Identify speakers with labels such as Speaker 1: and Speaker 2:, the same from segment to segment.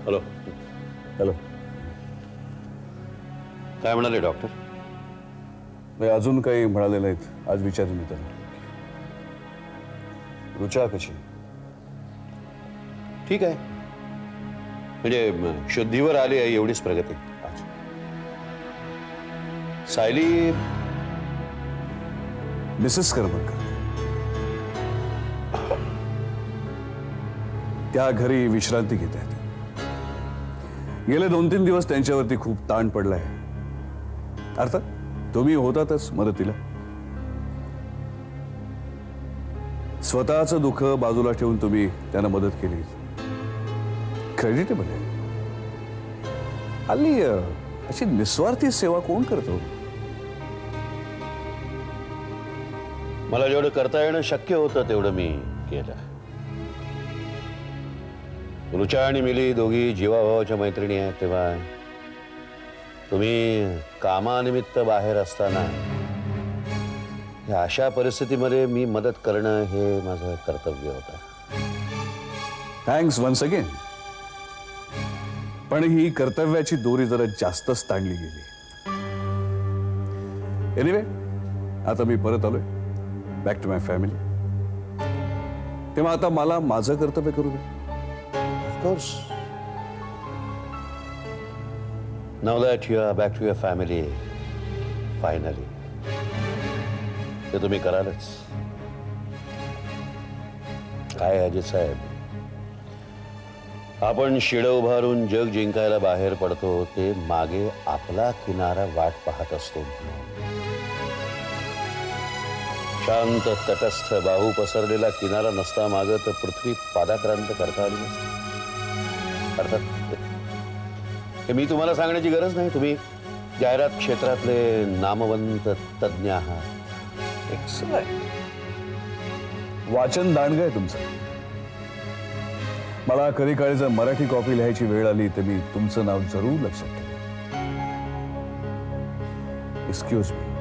Speaker 1: Hello.
Speaker 2: Hello.
Speaker 1: काय म्हणाले doctor?
Speaker 2: मी अजून काही म्हणाले नाहीत. आज विचारेन मी त्यांना. रुचा कशी?
Speaker 1: ठीक आहे, म्हणजे शुद्धीवर आली आहे एवढीच प्रगती.
Speaker 2: अच्छा.
Speaker 1: सायली
Speaker 2: मिसेस करमरकर त्या घरी विश्रांती घेत आहेत. गेले 2-3 दिवस त्यांच्यावरती खूप ताण पडलाय. अर्थात तुम्ही होतातच मदतीला. स्वतःचं दुःख बाजूला ठेवून तुम्ही त्यांना मदत केली, क्रेडिटेबल आहे. हल्ली अशी निस्वार्थी सेवा कोण करतो?
Speaker 1: मला जेवढं करता येणं शक्य होतं तेवढं मी केलं. रुचा आणि मिली दोघी जीवाभावाच्या मैत्रिणी आहेत, तेव्हा तुम्ही कामानिमित्त बाहेर असताना अशा परिस्थितीमध्ये मी मदत करणं हे माझं कर्तव्य होतं.
Speaker 2: Thanks once again. पण ही कर्तव्याची दोरी जरा जास्तच ताणली गेली. एनिवे, आता मी परत आलोय बॅक टू माय फॅमिली. तेव्हा आता मला माझं कर्तव्य करू दे.
Speaker 1: Of course. Now that you are back to your family finally, ते तुम्ही करालच. काय अजित साहेब, आपण शिड उभारून जग जिंकायला बाहेर पडतो ते मागे आपला किनारा वाट पाहत असतो. शांत तटस्थ बाहू पसरलेला किनारा नसता माग तर पृथ्वी पादाक्रांत करता आली नसती. अर्थात हे मी तुम्हाला सांगण्याची गरज नाही, तुम्ही जाहिरात क्षेत्रातले नामवंत तज्ज्ञ आहात.
Speaker 2: वाचन दांडग आहे तुमचं. मला कधी काळी जर मराठी कॉपी लिहायची वेळ आली तर मी तुमचं नाव जरूर लक्षात ठेवेन. Excuse me.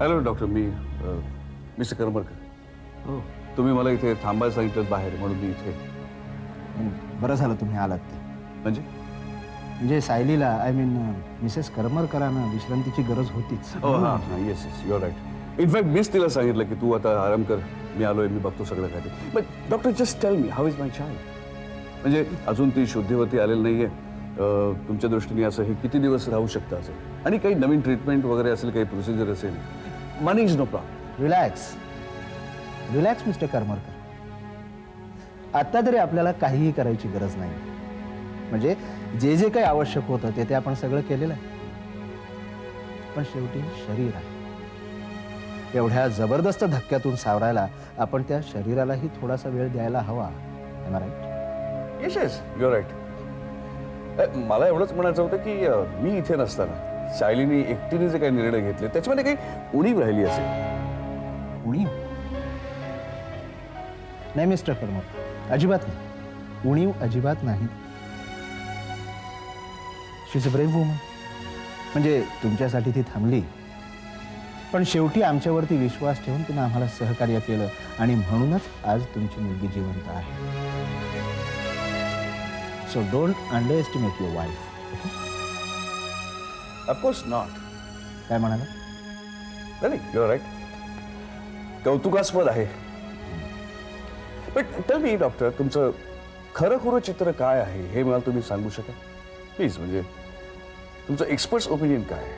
Speaker 2: हॅलो डॉक्टर, मी मिस्टर करमरकर.
Speaker 3: हो,
Speaker 2: तुम्ही मला इथे थांबायला सांगितलं बाहेर, म्हणून मी इथे.
Speaker 3: बरं झालं तुम्ही आलात ते.
Speaker 2: म्हणजे
Speaker 3: सायलीला आय मीन मिसेस करमरकरांना विश्रांतीची गरज होतीच.
Speaker 2: हां हां, yes yes, you're right. In fact मीच तिला सांगितलं की तू आता आराम कर, मी आलोय, मी बघतो सगळं काय ते. But doctor, just tell me, how is my child? म्हणजे अजून ती शुद्धीवरती आलेली नाहीये. तुमच्या दृष्टीने असं हे किती दिवस राहू शकतं असं? आणि काही नवीन ट्रीटमेंट वगैरे असेल, काही प्रोसिजर असेल? Money is no problem.
Speaker 3: Relax relax mister Karmarkar. आता तरी आपल्याला काहीही करायची गरज नाही. म्हणजे जे जे काही आवश्यक होतं ते आपण सगळं केलेलं आहे. पण शेवटी शरीर आहे. एवढ्या जबरदस्त धक्क्यातून सावरायला आपण त्या शरीरालाही थोडासा वेळ द्यायला हवा. Am I right?
Speaker 2: Yes yes, you're right. मला एवढंच म्हणायचं होतं की मी इथे नसताना सायलीने एकटीने जे काही निर्णय घेतले त्याच्यामध्ये काही उणीव राहिली असेल.
Speaker 3: उणीव नाही मिस्टर करमरकर, अजिबात नाही. उणीव अजिबात नाही. शी इज अ ब्रेव्ह वुमन. म्हणजे तुमच्यासाठी ती थांबली, पण शेवटी आमच्यावरती विश्वास ठेवून तिने आम्हाला सहकार्य केलं आणि म्हणूनच आज तुमची मुलगी जिवंत आहे. So don't under estimate your wife.
Speaker 2: Of course not.
Speaker 3: काय म्हणाला?
Speaker 2: नाही युअर राईट. कौतुकास्पद आहे. बट टेल मी डॉक्टर, तुमचं खरं खुरं चित्र काय आहे हे मला तुम्ही सांगू शकाल प्लीज? म्हणजे तुमचं एक्सपर्ट्स ओपिनियन काय आहे?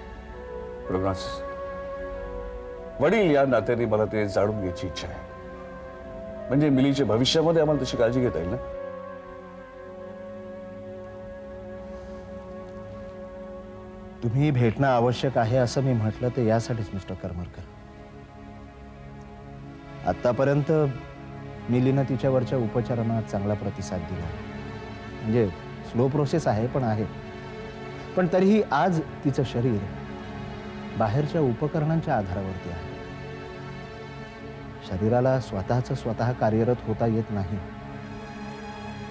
Speaker 2: प्रोग्नॉसिस. वडील या नात्याने मला ते जाणून घ्यायची इच्छा आहे. म्हणजे मिलीच्या भविष्यामध्ये आम्हाला तशी काळजी घेता येईल ना.
Speaker 3: तुम्ही भेटणं आवश्यक आहे असं मी म्हटलं तर यासाठीच मिस्टर करमरकर. आतापर्यंत मिलीनं तिच्यावरच्या उपचारांना चांगला प्रतिसाद दिला. म्हणजे स्लो प्रोसेस आहे पण आहे. पण तरीही आज तिचं शरीर बाहेरच्या उपकरणांच्या आधारावरती आहे. शरीराला स्वतः कार्यरत होता येत नाही.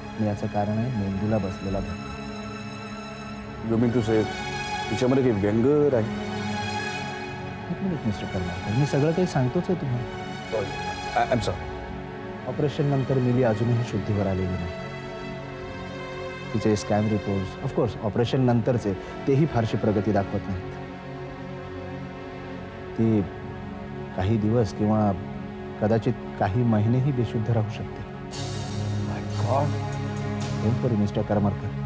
Speaker 3: आणि याचं कारण आहे मेंदूला बसलेला धक्का.
Speaker 2: यू मीन टू से तिच्यामध्ये काही व्यंग आहे?
Speaker 3: एक मिनिट मिस्टर करमरकर, मी सगळं काही सांगतोच आहे तुम्हाला.
Speaker 2: I am sorry.
Speaker 3: ऑपरेशन नंतर मिली अजूनही शुद्धीवर आलेली नाही. तिचे स्कॅन रिपोर्ट्स ऑफकोर्स ऑपरेशन नंतरचे तेही फारशी प्रगती दाखवत नाहीत. ती काही दिवस किंवा कदाचित काही महिनेही बेशुद्ध राहू शकते. डोंट वरी मिस्टर करमरकर,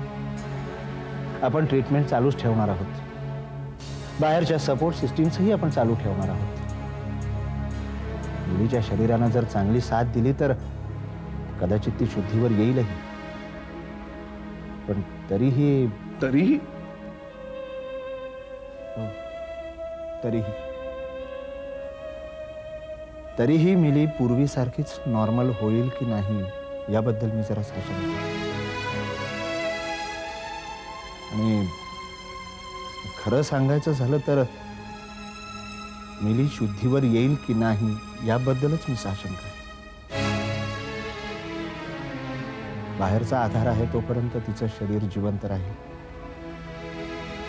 Speaker 3: आपण ट्रीटमेंट चालूच ठेवणार आहोत. बाहेरच्या सपोर्ट सिस्टीम्सही आपण चालू ठेवणार आहोत. मुलीच्या शरीरानं जर चांगली साथ दिली तर कदाचित ती शुद्धीवर येईलही. पण तरीही
Speaker 2: तरीही
Speaker 3: तरीही मिली पूर्वीसारखीच नॉर्मल होईल की नाही याबद्दल मी जरा साशंक आहे. आणि खरं सांगायचं झालं तर मिली शुद्धीवर येईल की नाही याबद्दलच मी साशंक आहे. बाहेरचा आधार आहे तोपर्यंत तिचं शरीर जिवंत राहील.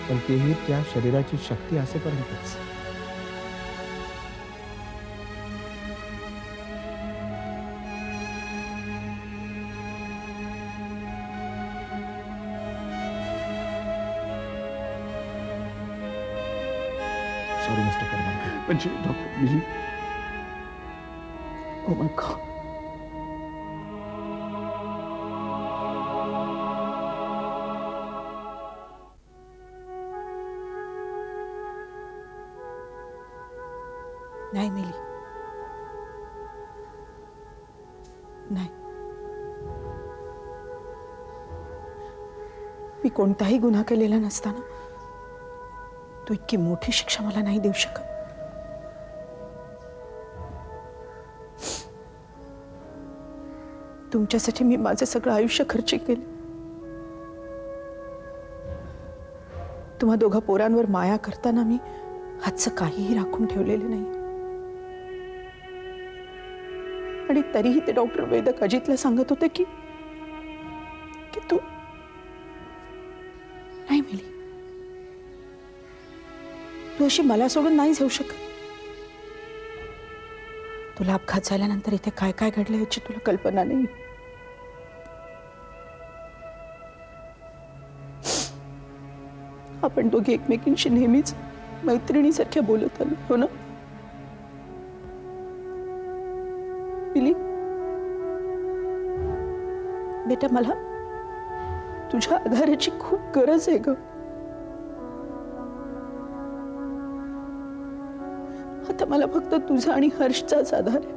Speaker 3: पण तेही त्या शरीराची शक्ती असेपर्यंतच. Sorry mister Karmarkar.
Speaker 2: म्हणजे doctor Mili. Oh my god.
Speaker 4: नाही मिली, नाही. मी कोणताही गुन्हा केलेला नसताना तू इतकी मोठी शिक्षा मला नाही देऊ शकत. तुमच्यासाठी मी माझं सगळं आयुष्य खर्च केले. तुम्हा दोघा पोरांवर माया करताना मी हातचं काहीही राखून ठेवलेलं नाही. आणि तरीही ते डॉक्टर वैद्यक अजितला सांगत होते की तू नाही मिली, तू अशी मला सोडून नाही जाऊ शकत. तुला अपघात झाल्यानंतर इथे काय काय घडलं याची तुला कल्पना नाही. आपण दोघे एकमेकींशी नेहमीच मैत्रिणीसारख्या बोलत आलो, हो ना मिली? बेटा, मला तुझ्या आधाराची खूप गरज आहे ग. आता मला फक्त तुझा आणि हर्षचाच आधार आहे.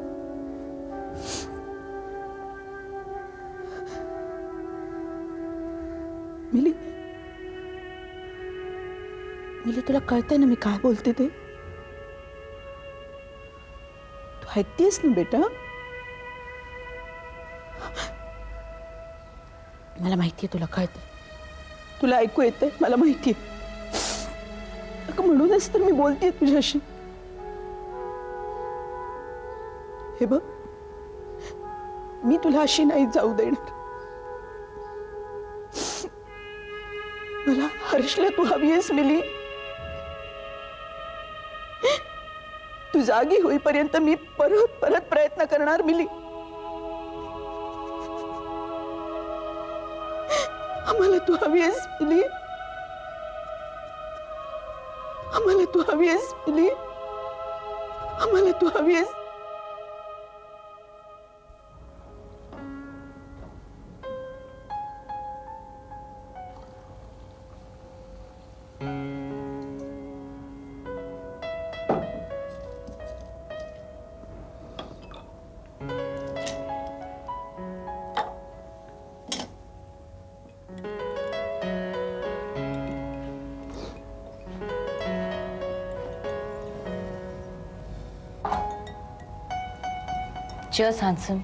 Speaker 4: मिली, मिली, तुला कळतंय ना मी काय बोलते ते? तू ऐकतेस ना बेटा? मला माहितीये तुला कळतंय, तुला ऐकू येतंय, मला माहितीये. अगं म्हणूनच तर मी बोलतेय तुझ्याशी. हे बघ, मी तुला अशी नाही जाऊ देणार. मला हर्षला तू हवी आहेस मिली. तू जागी होईपर्यंत मी परत परत प्रयत्न करणार मिली. आम्हाला तू हवी आहेस मिली. आम्हाला तू हवी आहेस मिली, आम्हाला तू हवी आहेस.
Speaker 5: Cheers, handsome.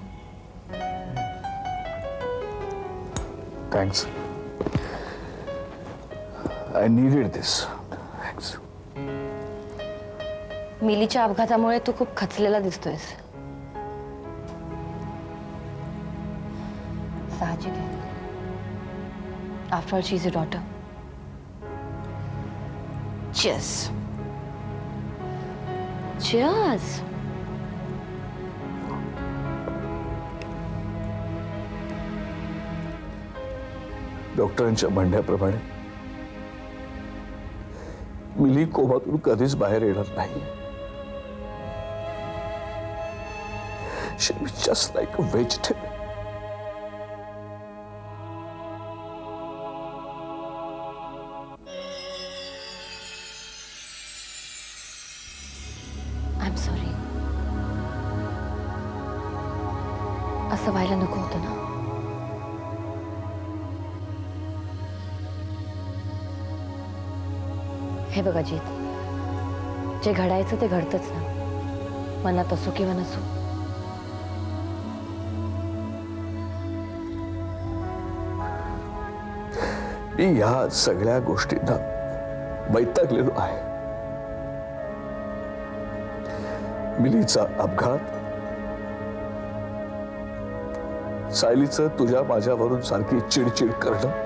Speaker 2: Thanks. I needed this. Thanks.
Speaker 5: मिलीच्या अपघातामुळे तू खूप खचलेला दिसतोयस. साहजिक आहे. After all, she's your daughter. Cheers. Cheers.
Speaker 2: डॉक्टरांच्या म्हणण्याप्रमाणे मिली कोमातून कधीच बाहेर येणार नाही. She was just like a vegetable.
Speaker 5: I'm sorry. असं व्हायला नको होतं ना. हे बघ अजित, जे घडायचं ते घडतंच ना, मनात असो किंवा नसो.
Speaker 2: मी या सगळ्या गोष्टींना वैतागलेलो आहे. मिलीचा अपघात, सायलीचं तुझ्या माझ्यावरून सारखी चिडचिड करणं,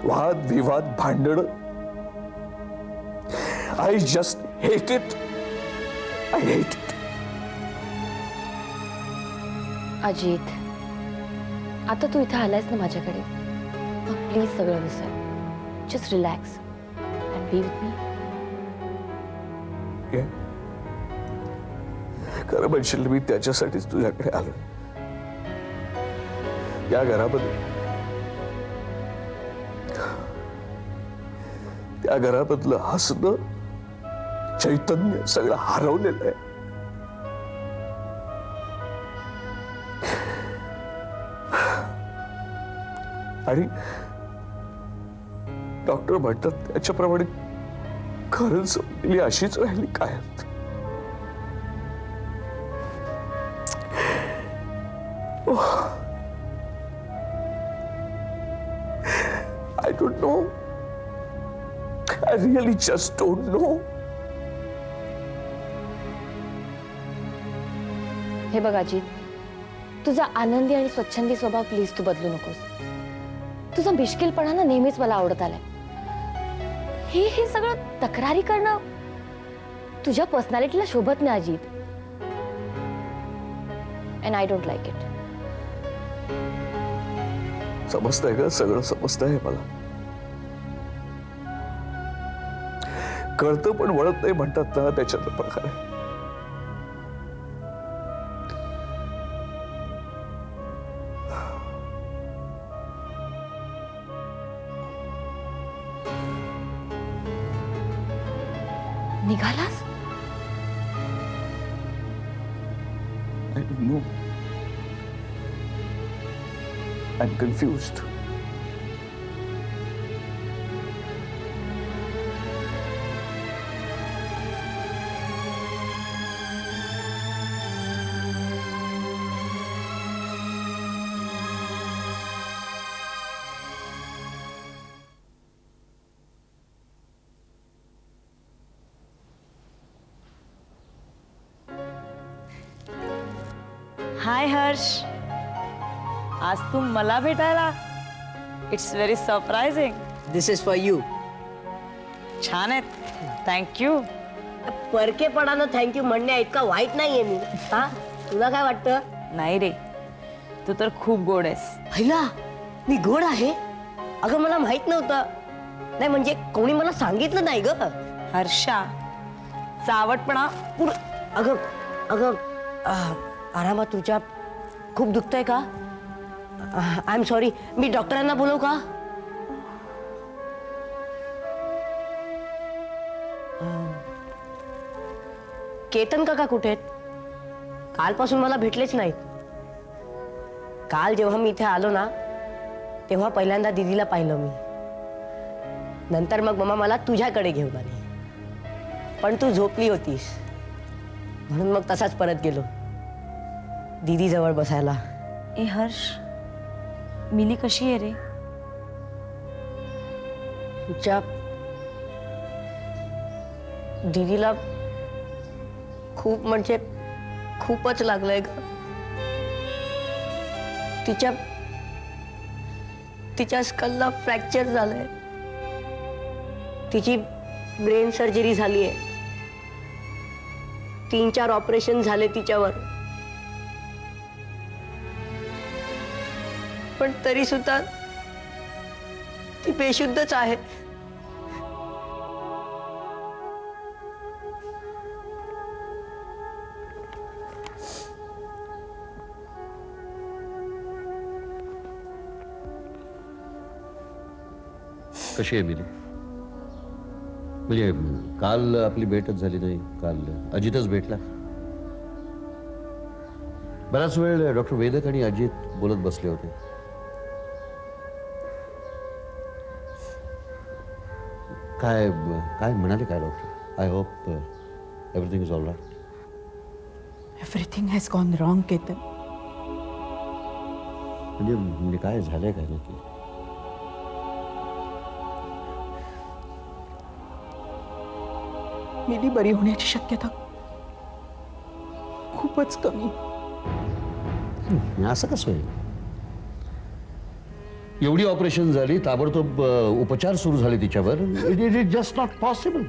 Speaker 2: वाद विवाद भांडण. I just hate it. I hate it.
Speaker 5: Ajit, आता तू इथं आलायस ना माझ्याकडे, मग प्लीज सगळं विसर. Just relax and B with me.
Speaker 2: खरं म्हणशील मी त्याच्यासाठीच तुझ्याकडे आलो. या घरामध्ये, त्या घरामधलं हसणं, चैतन्य सगळं हरवलेलं आहे. आणि डॉक्टर म्हणतात त्याच्याप्रमाणे खरंच मिली अशीच राहिली काय. I don't know. I really just don't know.
Speaker 5: हे बघ अजित, तुझा आनंदी आणि स्वच्छंदी स्वभाव प्लीज तू बदलू नकोस. तुझा मिश्किलपणा ना नेहमीच मला आवडत आलाय. हे सगळं तक्रारी करणं तुझ्या पर्सनॅलिटीला शोभत नाही Ajit. And I don't like it.
Speaker 2: समजतंय का? सगळं समजतंय मला. कळतं पण वळत नाही म्हणतात ना, त्याच्यातला प्रकार आहे.
Speaker 5: निघालास?
Speaker 2: I don't know. I'm confused.
Speaker 6: हाय हर्ष, आज तू मला भेटायला. It's very surprising.
Speaker 7: This is for you.
Speaker 6: छान आहेत, थँक्यू.
Speaker 7: परकेपणानं थँक्यू म्हणण्या इतका वाईट नाहीये मी. हा, तुला काय वाटतं?
Speaker 6: नाही रे, तू तर खूप गोड आहेस.
Speaker 7: पहिला मी गोड आहे? अगं मला माहित नव्हतं. नाही म्हणजे कोणी मला सांगितलं नाही ग.
Speaker 6: हर्षा, चावटपणा
Speaker 7: अगं अगं आरामात तुझ्या खूप दुखतंय का? I am sorry. मी डॉक्टरांना बोलवू का? केतन काका कुठे आहेत? कालपासून मला भेटलेच नाहीत. काल जेव्हा मी इथे आलो ना तेव्हा पहिल्यांदा दीदीला पाहिलं मी. नंतर मग मम्मा मला तुझ्याकडे घेऊन आली. पण तू झोपली होतीस म्हणून मग तसाच परत गेलो दीदी जवळ बसायला.
Speaker 6: ए हर्ष, मिली कशी आहे रे?
Speaker 7: तुझ्या दीदीला खूप म्हणजे खूपच लागलंय ग. तिच्या स्कलला फ्रॅक्चर झालंय. तिची ब्रेन सर्जरी झाली आहे. 3-4 ऑपरेशन झाले तिच्यावर. पण तरी सुद्धा ती बेशुद्धच आहे.
Speaker 1: कशी आहे मिली? म्हणजे काल आपली भेटच झाली नाही. काल अजितच भेटला. बराच वेळ डॉक्टर वेदक आणि अजित बोलत बसले होते. काय काय म्हणाले काय doctor? I hope everything is all right.
Speaker 4: Everything has gone wrong Ketan.
Speaker 1: म्हणजे काय झालंय काय नक्की?
Speaker 4: मिली बरी होण्याची शक्यता खूपच कमी.
Speaker 1: असं कसं होईल? एवढी ऑपरेशन झाली, ताबडतोब उपचार सुरू झाले तिच्यावर. It is just not possible.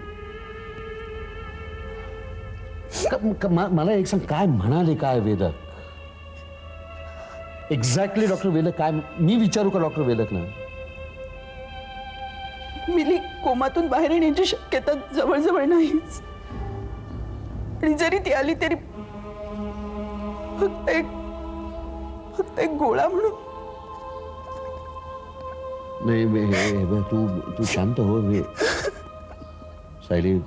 Speaker 1: मला एक सांग, काय म्हणाले काय वेदक? एक्झॅक्टली डॉक्टर वेदक काय? मी विचारू का डॉक्टर वेदक ना?
Speaker 4: मिली कोमातून बाहेर येण्याची शक्यता जवळजवळ नाहीच. आणि जरी ती आली तरी फक्त एक गोळा म्हणून.
Speaker 1: नाही तू शांत हो. सायली,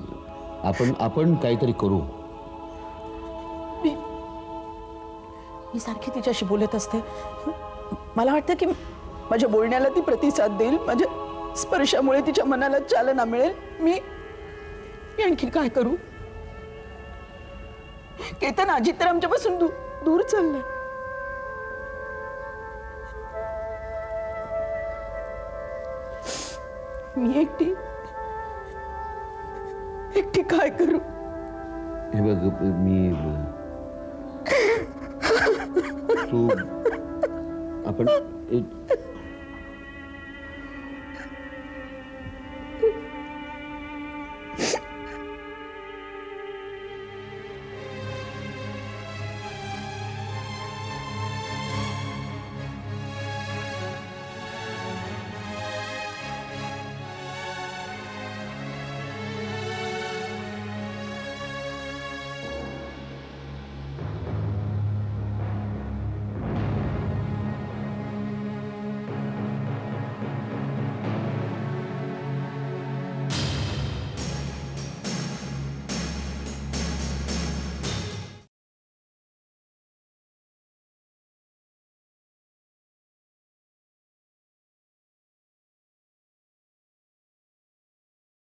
Speaker 1: आपण काहीतरी करू.
Speaker 4: मी सारखी तिच्याशी बोलत असते. मला वाटतं की माझ्या बोलण्याला ती प्रतिसाद देईल. माझ्या स्पर्शामुळे तिच्या मनाला चालना मिळेल. मी आणखी काय करू? केतन अजित तर आमच्यापासून दूर चाललंय. मी एकटी काय करू?
Speaker 1: हे बघ, तू आपण